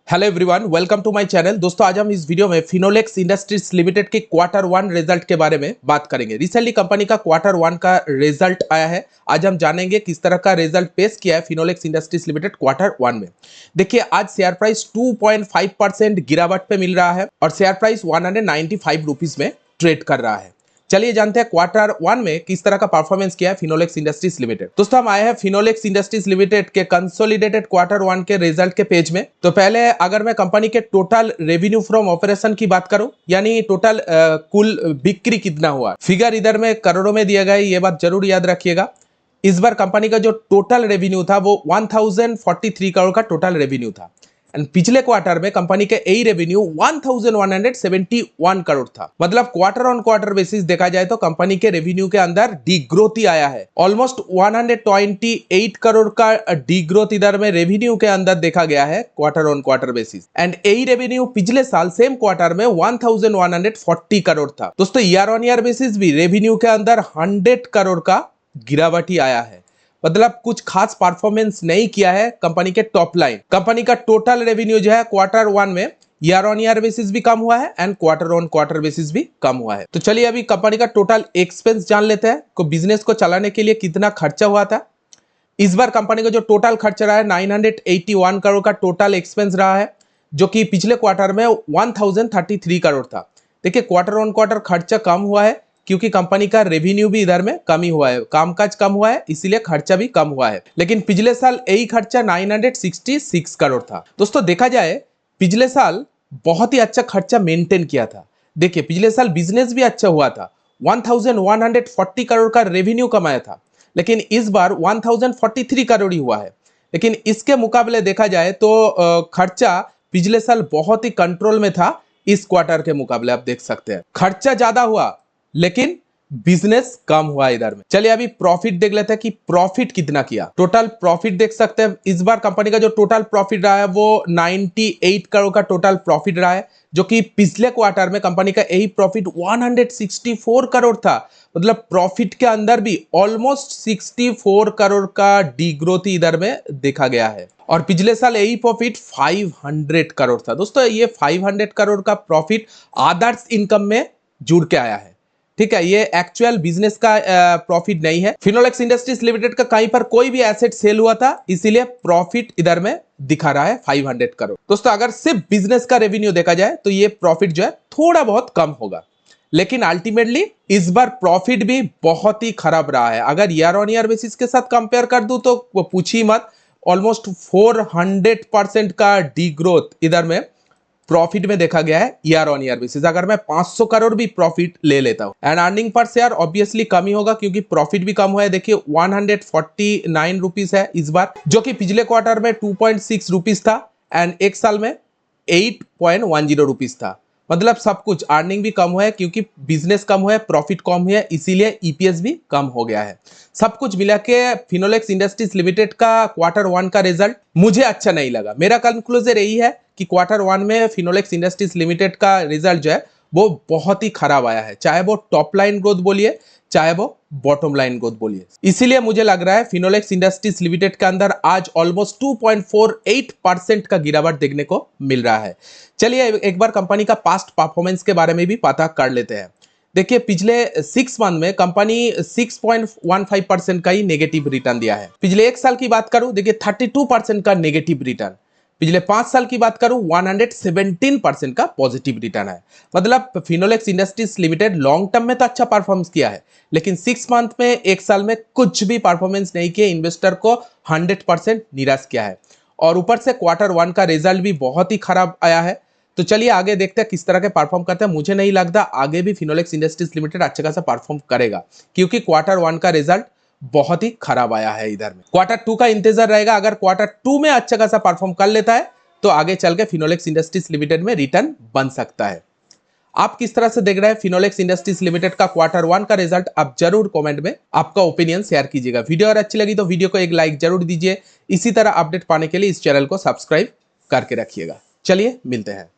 Hello everyone, welcome to my channel. दोस्तों, आज हम इस वीडियो में फिनोलेक्स इंडस्ट्रीज लिमिटेड के क्वार्टर वन रिजल्ट के बारे में बात करेंगे। रिसेंटली कंपनी का क्वार्टर वन का रिजल्ट आया है। आज हम जानेंगे किस तरह का रिजल्ट पेश किया है Finolex Industries limited quarter one में। देखिए, आज शेयर प्राइस 2.5% गिरावट पे मिल रहा है और शेयर प्राइस 195 रुपीज में ट्रेड कर रहा है। चलिए जानते हैं क्वार्टर वन में किस तरह का परफॉर्मेंस किया है फिनोलेक्स इंडस्ट्रीज लिमिटेड। दोस्तों, हम आए हैं फिनोलेक्स इंडस्ट्रीज लिमिटेड के कंसोलिडेटेड क्वार्टर वन के रिजल्ट के पेज में। तो पहले अगर मैं कंपनी के टोटल रेवेन्यू फ्रॉम ऑपरेशन की बात करूं, यानी टोटल कुल बिक्री कितना हुआ, फिगर इधर में करोड़ों में दिया गया है, ये बात जरूर याद रखिएगा। इस बार कंपनी का जो टोटल रेवेन्यू था वो 1043 करोड़ का टोटल रेवेन्यू था। एंड पिछले क्वार्टर में कंपनी के यही रेवेन्यू 1171 करोड़ था। मतलब क्वार्टर ऑन क्वार्टर बेसिस देखा जाए तो कंपनी के रेवेन्यू के अंदर डी ग्रोथ ही आया है। ऑलमोस्ट 128 करोड़ का डी ग्रोथ इधर में रेवेन्यू के अंदर देखा गया है quarter on quarter basis. And यही रेवेन्यू पिछले साल सेम क्वार्टर में 1140 करोड़ था। दोस्तों, ईयर ऑन ईयर बेसिस भी रेवेन्यू के अंदर 100 करोड़ का गिरावट ही आया है। मतलब कुछ खास परफॉर्मेंस नहीं किया है कंपनी के टॉप लाइन। कंपनी का टोटल रेवेन्यू जो है क्वार्टर वन में ईयर ऑन ईयर बेसिस भी कम हुआ है and quarter on quarter basis भी कम हुआ है। तो चलिए अभी कंपनी का टोटल एक्सपेंस जान लेते हैं को बिजनेस को चलाने के लिए कितना खर्चा हुआ था। इस बार कंपनी का जो टोटल खर्चा रहा है 981 करोड़ का टोटल एक्सपेंस रहा है, जो कि पिछले क्वार्टर में 1033 करोड़ था। देखिए, क्वार्टर ऑन क्वार्टर खर्चा कम हुआ है क्योंकि कंपनी का रेवेन्यू भी इधर में कम ही हुआ है, कामकाज कम हुआ है, इसीलिए खर्चा भी कम हुआ है। लेकिन पिछले साल यही खर्चा 966 करोड़ था। दोस्तों, देखा जाए पिछले साल बहुत ही अच्छा खर्चा मेंटेन किया था। देखिए, पिछले साल बिजनेस भी अच्छा हुआ था, 1140 करोड़ का रेवेन्यू कमाया था, लेकिन इस बार 1043 करोड़ ही हुआ है। लेकिन इसके मुकाबले देखा जाए तो खर्चा पिछले साल बहुत ही कंट्रोल में था। इस क्वार्टर के मुकाबले आप देख सकते हैं खर्चा ज्यादा हुआ लेकिन बिजनेस कम हुआ इधर में। चलिए अभी प्रॉफिट देख लेते हैं कि प्रॉफिट कितना किया। टोटल प्रॉफिट देख सकते हैं, इस बार कंपनी का जो टोटल प्रॉफिट रहा है वो 98 करोड़ का टोटल प्रॉफिट रहा है, जो कि पिछले क्वार्टर में कंपनी का यही प्रॉफिट 164 करोड़ था। मतलब प्रॉफिट के अंदर भी ऑलमोस्ट 64 करोड़ का डी ग्रोथ इधर में देखा गया है। और पिछले साल यही प्रॉफिट 500 करोड़ था। दोस्तों, ये 500 करोड़ का प्रॉफिट अदर्स इनकम में जुड़ के आया है। ठीक है, ये एक्चुअल बिजनेस का प्रॉफिट नहीं है। फिनोलेक्स इंडस्ट्रीज लिमिटेड का कहीं पर कोई भी एसेट सेल हुआ था, इसीलिए प्रॉफिट इधर में दिखा रहा है 500 करोड़। दोस्तों, अगर सिर्फ बिजनेस का रेवेन्यू देखा जाए तो ये प्रॉफिट जो है थोड़ा बहुत कम होगा, लेकिन अल्टीमेटली इस बार प्रॉफिट भी बहुत ही खराब रहा है। अगर ईयर ऑन ईयर बेसिस के साथ कंपेयर कर दूं तो वो पूछी मत, ऑलमोस्ट 400% का डी ग्रोथ इधर में प्रॉफिट में देखा गया है ईयर ऑन ईयर बेसिस। अगर मैं 500 करोड़ भी प्रॉफिट ले लेता हूं and earning per share obviously कम ही होगा क्योंकि प्रॉफिट भी कम हुआ है। देखिए 149 रुपीस है इस बार, जो कि पिछले क्वार्टर में 2.6 रुपीस था एंड एक साल में 8.10 रुपीस था। मतलब सब कुछ अर्निंग भी कम हुआ है क्योंकि बिजनेस कम हुआ है, प्रॉफिट कम हुआ है, इसीलिए ईपीएस भी कम हो गया है। सब कुछ मिला के फिनोलेक्स इंडस्ट्रीज लिमिटेड का क्वार्टर वन का रिजल्ट मुझे अच्छा नहीं लगा। मेरा कंक्लूजन यही है कि क्वार्टर वन में फिनोलेक्स इंडस्ट्रीज लिमिटेड का रिजल्ट जो है वो बहुत ही खराब आया है, चाहे वो टॉप लाइन ग्रोथ बोलिए चाहे वो बॉटम लाइन ग्रोथ बोलिए। इसीलिए मुझे लग रहा है फिनोलेक्स इंडस्ट्रीज लिमिटेड के अंदर आज ऑलमोस्ट 2.48% का गिरावट देखने को मिल रहा है। चलिए एक बार कंपनी का पास्ट परफॉर्मेंस के बारे में भी पता कर लेते हैं। देखिए, पिछले 6 मंथ में कंपनी 6.15% का ही नेगेटिव रिटर्न दिया है। पिछले एक साल की बात करूं, देखिए 32% का नेगेटिव रिटर्न। पिछले 5 साल की बात करूं 117% का पॉजिटिव रिटर्न है। मतलब Finolex Industries limited long term में तो अच्छा परफॉर्मेंस किया है, लेकिन 6 मंथ में, एक साल में कुछ भी परफॉर्मेंस नहीं किया, इन्वेस्टर को 100% निराश किया है। और ऊपर से क्वार्टर वन का रिजल्ट भी बहुत ही खराब आया है। तो चलिए आगे देखते हैं किस तरह के परफॉर्म करते हैं। मुझे नहीं लगता आगे भी फिनोलेक्स इंडस्ट्रीज लिमिटेड अच्छा खासा परफॉर्म करेगा क्योंकि क्वार्टर वन का रिजल्ट बहुत ही खराब आया है इधर में। क्वार्टर टू का इंतजार रहेगा। अगर क्वार्टर टू में अच्छा खासा परफॉर्म कर लेता है तो आगे चल के फिनोलेक्स इंडस्ट्रीज लिमिटेड में रिटर्न बन सकता है। आप किस तरह से देख रहे हैं फिनोलेक्स इंडस्ट्रीज लिमिटेड का क्वार्टर वन का रिजल्ट, आप जरूर कमेंट में आपका ओपिनियन शेयर कीजिएगा। वीडियो अगर अच्छी लगी तो वीडियो को एक लाइक जरूर दीजिए। इसी तरह अपडेट पाने के लिए इस चैनल को सब्सक्राइब करके रखिएगा। चलिए मिलते हैं।